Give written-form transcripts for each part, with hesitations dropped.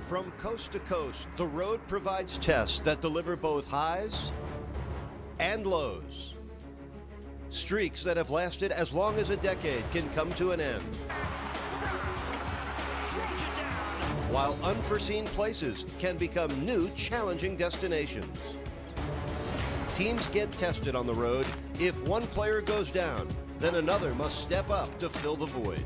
From coast to coast, the road provides tests that deliver both highs and lows. Streaks that have lasted as long as a decade can come to an end, while unforeseen places can become new challenging destinations. Teams get tested on the road. If one player goes down, then another must step up to fill the void.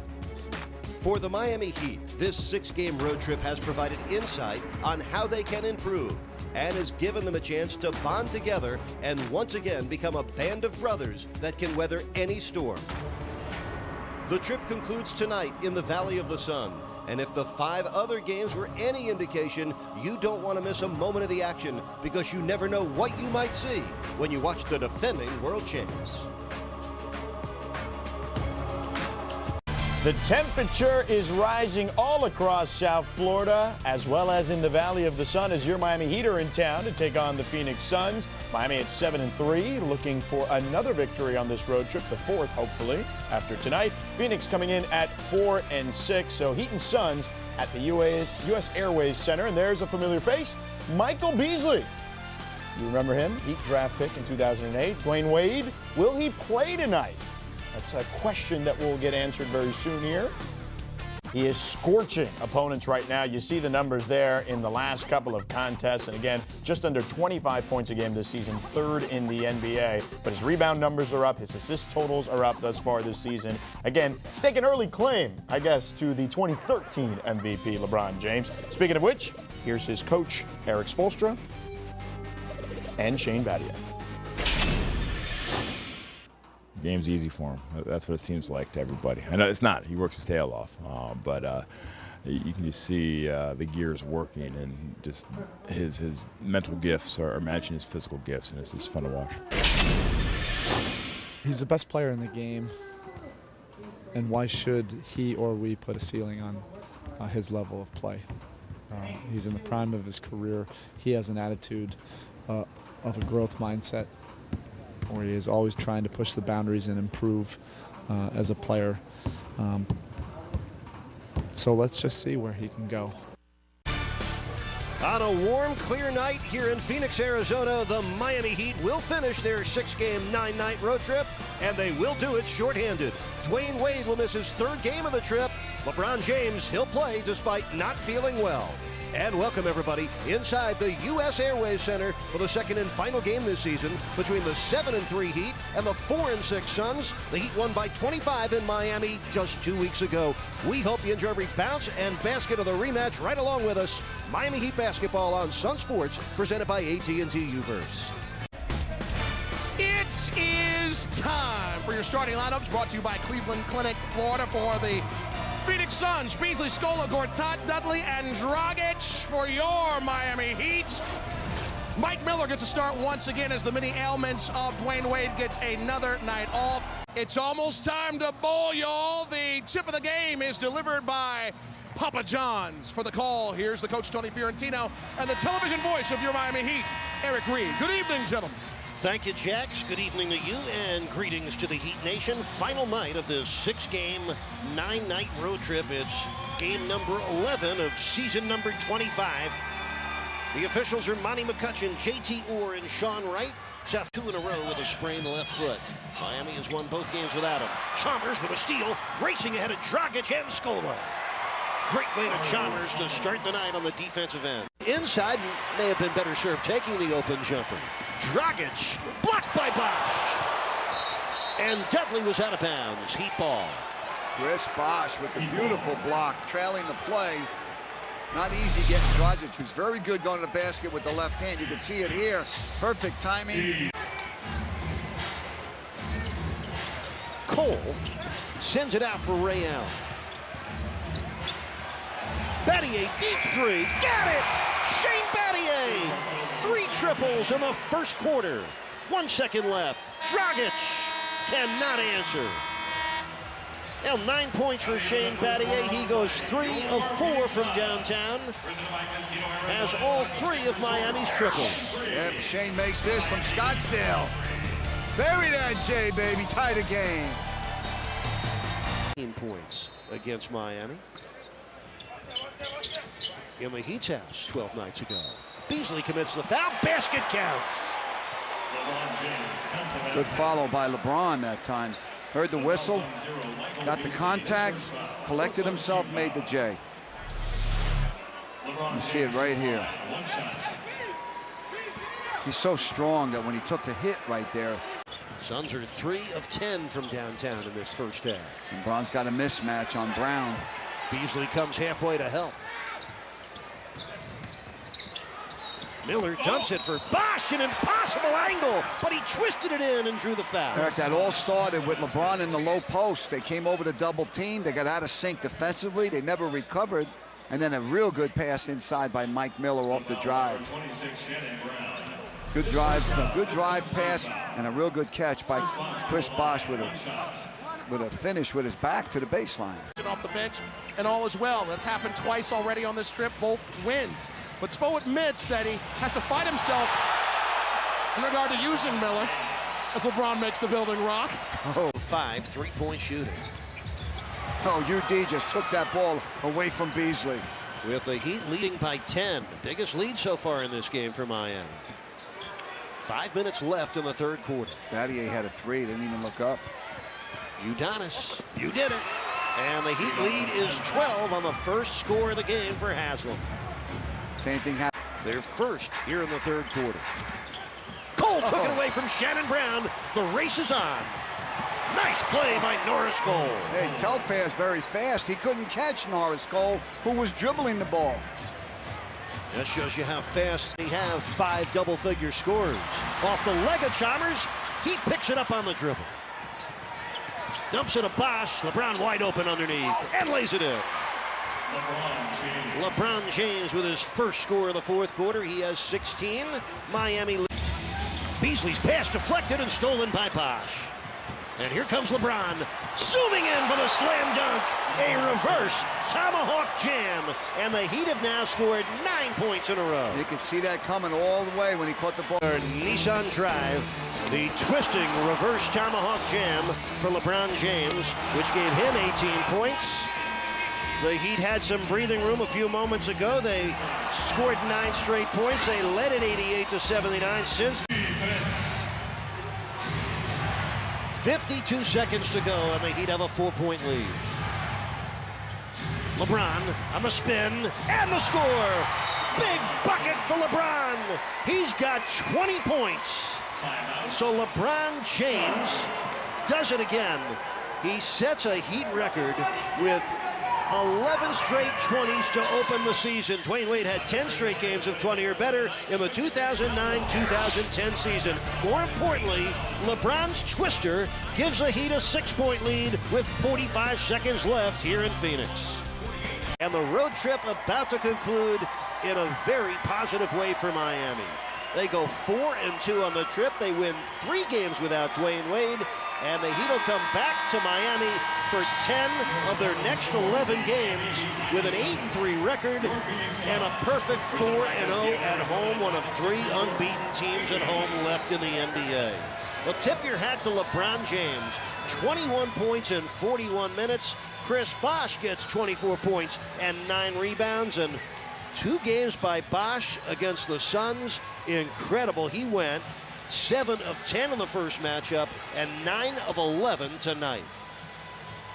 For the Miami Heat, this 6-game road trip has provided insight on how they can improve and has given them a chance to bond together and once again become a band of brothers that can weather any storm. The trip concludes tonight in the Valley of the Sun, and if the 5 other games were any indication, you don't want to miss a moment of the action because you never know what you might see when you watch the defending world champs. The temperature is rising all across South Florida, as well as in the Valley of the Sun, as your Miami Heat are in town to take on the Phoenix Suns. Miami at 7-3, looking for another victory on this road trip, the 4th, hopefully, after tonight. Phoenix coming in at 4-6, so Heat and Suns at the U.S. Airways Center. And there's a familiar face, Michael Beasley. You remember him? Heat draft pick in 2008. Dwayne Wade, will he play tonight? That's a question that will get answered very soon here. He is scorching opponents right now. You see the numbers there in the last couple of contests. And again, just under 25 points a game this season, 3rd in the NBA. But his rebound numbers are up. His assist totals are up thus far this season. Again, he's taking early claim, I guess, to the 2013 MVP, LeBron James. Speaking of which, here's his coach, Eric Spoelstra, and Shane Battier. Game's easy for him. That's what it seems like to everybody. I know it's not. He works his tail off, but you can just see the gears working, and just his mental gifts are matching his physical gifts, and it's just fun to watch. He's the best player in the game, and why should he or we put a ceiling on his level of play? He's in the prime of his career. He has an attitude of a growth mindset, where he is always trying to push the boundaries and improve as a player. So let's just see where he can go. On a warm, clear night here in Phoenix, Arizona, the Miami Heat will finish their 6-game, 9-night road trip, and they will do it shorthanded. Dwayne Wade will miss his 3rd game of the trip. LeBron James, he'll play despite not feeling well. And welcome, everybody, inside the U.S. Airways Center for the 2nd and final game this season between the 7-3 Heat and the 4-6 Suns. The Heat won by 25 in Miami just 2 weeks ago. We hope you enjoy every bounce and basket of the rematch right along with us. Miami Heat basketball on Sunsports, presented by AT&T U-verse. It is time for your starting lineups, brought to you by Cleveland Clinic, Florida, for the Phoenix Suns. Beasley, Scola, Gortat, Dudley, and Dragic for your Miami Heat. Mike Miller gets a start once again as the many ailments of Dwayne Wade gets another night off. It's almost time to bowl, y'all. The tip of the game is delivered by Papa John's. For the call, here's the coach, Tony Fiorentino, and the television voice of your Miami Heat, Eric Reed. Good evening, gentlemen. Thank you, Jax. Good evening to you, and greetings to the Heat Nation. Final night of this 6-game, 9-night road trip. It's game number 11 of season number 25. The officials are Monty McCutcheon, JT Orr, and Sean Wright. Seth 2 in a row with a sprained left foot. Miami has won both games without him. Chalmers with a steal, racing ahead of Dragic and Scola. Great way to Chalmers to start the night on the defensive end. Inside may have been better served taking the open jumper. Dragic, blocked by Bosh. And Dudley was out of bounds. Heat ball. Chris Bosh with the beautiful block, trailing the play. Not easy getting Dragic, who's very good going to the basket with the left hand. You can see it here. Perfect timing. Cole sends it out for Ray Allen. Battier, deep 3, got it! Shane Battier, 3 triples in the first quarter. 1 second left. Dragic cannot answer. Now 9 points for Shane Battier. He goes 3 of 4 from downtown. Has all 3 of Miami's triples. Yep, Shane makes this from Scottsdale. Bury that J, baby. Tie the game. 15 points against Miami. in the Heat's house 12 nights ago. Beasley commits the foul. Basket counts. Good follow by LeBron that time. Heard the whistle, got the contact, collected himself, made the J. You see it right here. He's so strong that when he took the hit right there. Suns are 3 of 10 from downtown in this first half. And Brown's got a mismatch on Brown. Beasley comes halfway to help. Miller dumps it for Bosh, an impossible angle, but he twisted it in and drew the foul. Eric, that all started with LeBron in the low post. They came over to double team. They got out of sync defensively. They never recovered. And then a real good pass inside by Mike Miller off the drive. Good drive pass, and a real good catch by Chris Bosh with a finish with his back to the baseline. Off the bench and all is well. That's happened twice already on this trip, both wins. But Spo admits that he has to fight himself in regard to using Miller as LeBron makes the building rock. 5 3-point shooting. Oh, UD just took that ball away from Beasley. With the Heat leading by 10. The biggest lead so far in this game for Miami. 5 minutes left in the third quarter. Battier had a 3, didn't even look up. Udonis, you did it. And the Heat lead is 12 on the first score of the game for Haslam. Same thing happened. They're first here in the third quarter. Cole took it away from Shannon Brown. The race is on. Nice play by Norris Cole. Hey, Telfair's very fast. He couldn't catch Norris Cole, who was dribbling the ball. That shows you how fast they have 5 double-figure scores. Off the leg of Chalmers, he picks it up on the dribble. Dumps it to Bosh. LeBron wide open underneath and lays it in. LeBron James with his first score of the fourth quarter. He has 16. Miami leads. Beasley's pass deflected and stolen by Bosh. And here comes LeBron, zooming in for the slam dunk. A reverse tomahawk jam. And the Heat have now scored 9 points in a row. You could see that coming all the way when he caught the ball. Nissan Drive, the twisting reverse tomahawk jam for LeBron James, which gave him 18 points. The Heat had some breathing room a few moments ago. They scored 9 straight points. They led it 88-79 since. 52 seconds to go, and the Heat have a 4-point lead. LeBron on the spin, and the score! Big bucket for LeBron! He's got 20 points. So LeBron James does it again. He sets a Heat record with 11 straight 20s to open the season. Dwayne Wade had 10 straight games of 20 or better in the 2009-2010 season. More importantly, LeBron's twister gives the Heat a 6-point lead with 45 seconds left here in Phoenix. And the road trip about to conclude in a very positive way for Miami. They go 4-2 on the trip. They win 3 games without Dwayne Wade. And the Heat will come back to Miami for 10 of their next 11 games with an 8-3 record and a perfect 4-0 at home, one of 3 unbeaten teams at home left in the NBA. Well, tip your hat to LeBron James. 21 points in 41 minutes. Chris Bosh gets 24 points and 9 rebounds. And 2 games by Bosh against the Suns. Incredible. He went 7 of 10 in the first matchup and 9 of 11 tonight.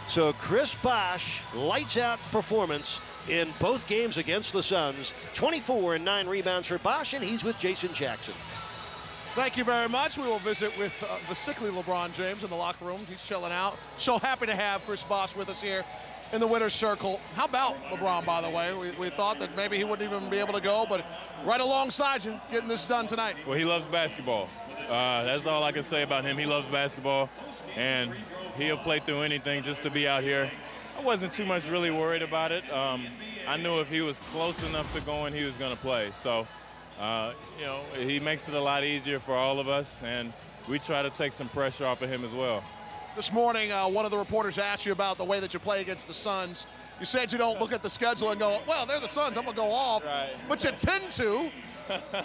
So Chris Bosh, lights out performance in both games against the Suns. 24 and 9 rebounds for Bosh, and he's with Jason Jackson. Thank you very much. We will visit with the sickly LeBron James in the locker room. He's chilling out. So happy to have Chris Bosh with us here in the winner's circle. How about LeBron, by the way? We thought that maybe he wouldn't even be able to go, but right alongside you, getting this done tonight. Well, he loves basketball. That's all I can say about him. He loves basketball, and he'll play through anything just to be out here. I wasn't too much really worried about it. I knew if he was close enough to going, he was going to play. So, you know, he makes it a lot easier for all of us, and we try to take some pressure off of him as well. This morning, one of the reporters asked you about the way that you play against the Suns. You said you don't look at the schedule and go, well, they're the Suns, I'm going to go off. Right. But you tend to.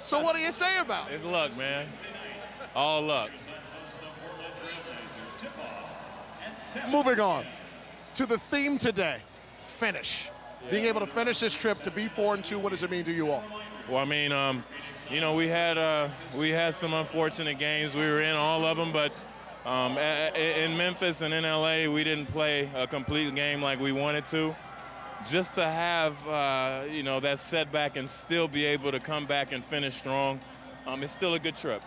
So what do you say about it? It's luck, man. All luck. Moving on to the theme today, finish. being able to finish this trip to be 4-2, what does it mean to you all? Well, I mean, you know, we had some unfortunate games. We were in all of them, but in Memphis and in LA, we didn't play a complete game like we wanted to. Just to have, you know, that setback and still be able to come back and finish strong, it's still a good trip.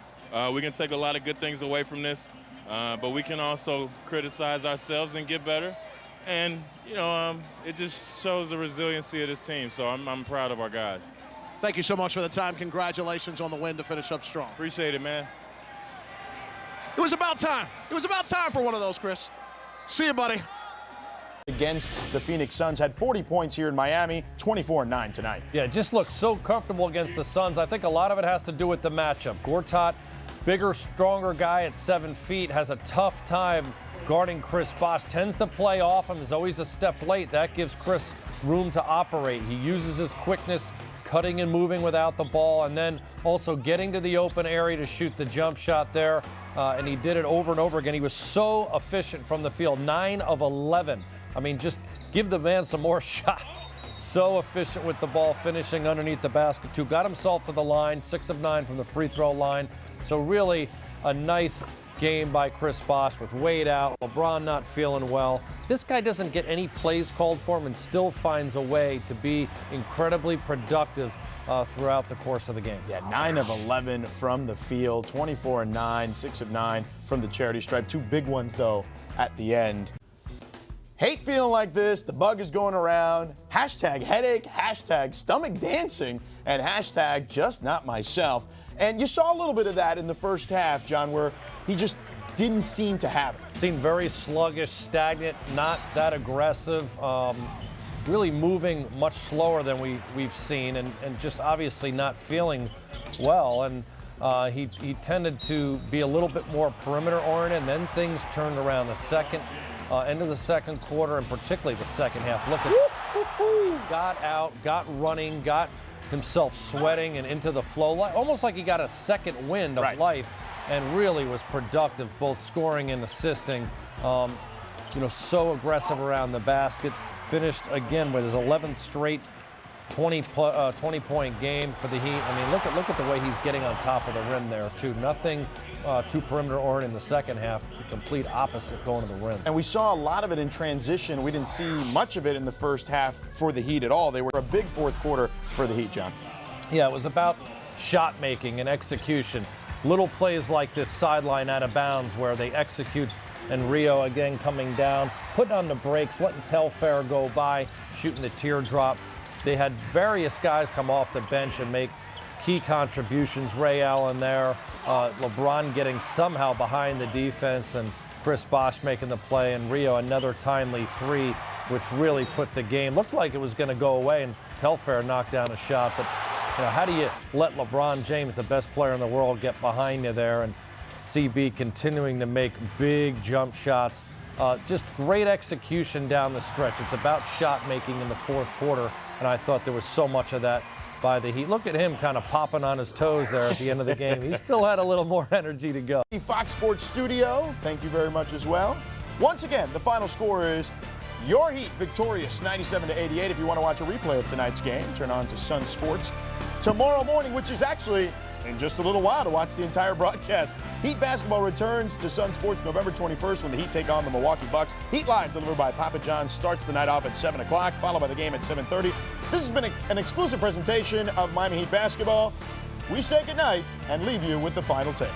We can take a lot of good things away from this, but we can also criticize ourselves and get better. And, you know, it just shows the resiliency of this team, so I'm proud of our guys. Thank you so much for the time. Congratulations on the win to finish up strong. Appreciate it, man. It was about time. It was about time for one of those, Chris. See you, buddy. Against the Phoenix Suns, had 40 points here in Miami, 24-9 tonight. Yeah, just looked so comfortable against the Suns. I think a lot of it has to do with the matchup. Gortat, bigger, stronger guy at 7 feet, has a tough time guarding Chris Bosh. Tends to play off him, is always a step late. That gives Chris room to operate. He uses his quickness, cutting and moving without the ball, and then also getting to the open area to shoot the jump shot there. And he did it over and over again. He was so efficient from the field, 9 of 11. I mean, just give the man some more shots. So efficient with the ball, finishing underneath the basket, too. Got himself to the line, 6 of 9 from the free throw line. So really a nice game by Chris Bosh with Wade out, LeBron not feeling well. This guy doesn't get any plays called for him and still finds a way to be incredibly productive throughout the course of the game. Yeah, 9 of 11 from the field, 24-9, 6 of 9 from the charity stripe. 2 big ones, though, at the end. Hate feeling like this. The bug is going around. Hashtag headache, hashtag stomach dancing, and hashtag just not myself. And you saw a little bit of that in the first half, John, where he just didn't seem to have it. Seemed very sluggish, stagnant, not that aggressive, really moving much slower than we've seen, and just obviously not feeling well. And he tended to be a little bit more perimeter oriented, and then things turned around the second end of the second quarter, and particularly the second half. Look at got out, got running, got himself sweating and into the flow, almost like he got a second wind of life, and really was productive, both scoring and assisting. You know, so aggressive around the basket. Finished again with his 11th straight 20-point game for the Heat. I mean, look at the way he's getting on top of the rim there, too. Nothing too perimeter oriented in the second half. The complete opposite going to the rim. And we saw a lot of it in transition. We didn't see much of it in the first half for the Heat at all. They were a big fourth quarter for the Heat, John. Yeah, it was about shot making and execution. Little plays like this sideline out of bounds where they execute, and Rio again coming down, putting on the brakes, letting Telfair go by, shooting the teardrop. They had various guys come off the bench and make key contributions. Ray Allen there, LeBron getting somehow behind the defense, and Chris Bosh making the play, and Rio another timely 3, which really put the game. Looked like it was going to go away, and Telfair knocked down a shot. But you know, how do you let LeBron James, the best player in the world, get behind you there? And CB continuing to make big jump shots. Just great execution down the stretch. It's about shot making in the fourth quarter, and I thought there was so much of that by the Heat. Look at him kind of popping on his toes there at the end of the game. He still had a little more energy to go. Fox Sports Studio, thank you very much as well. Once again, the final score is your Heat victorious 97-88. If you want to watch a replay of tonight's game, turn on to Sunsports tomorrow morning, which is actually in just a little while to watch the entire broadcast. Heat basketball returns to Sunsports November 21st when the Heat take on the Milwaukee Bucks. Heat Live, delivered by Papa John's, starts the night off at 7 o'clock, followed by the game at 7:30. This has been an exclusive presentation of Miami Heat basketball. We say goodnight and leave you with the final take.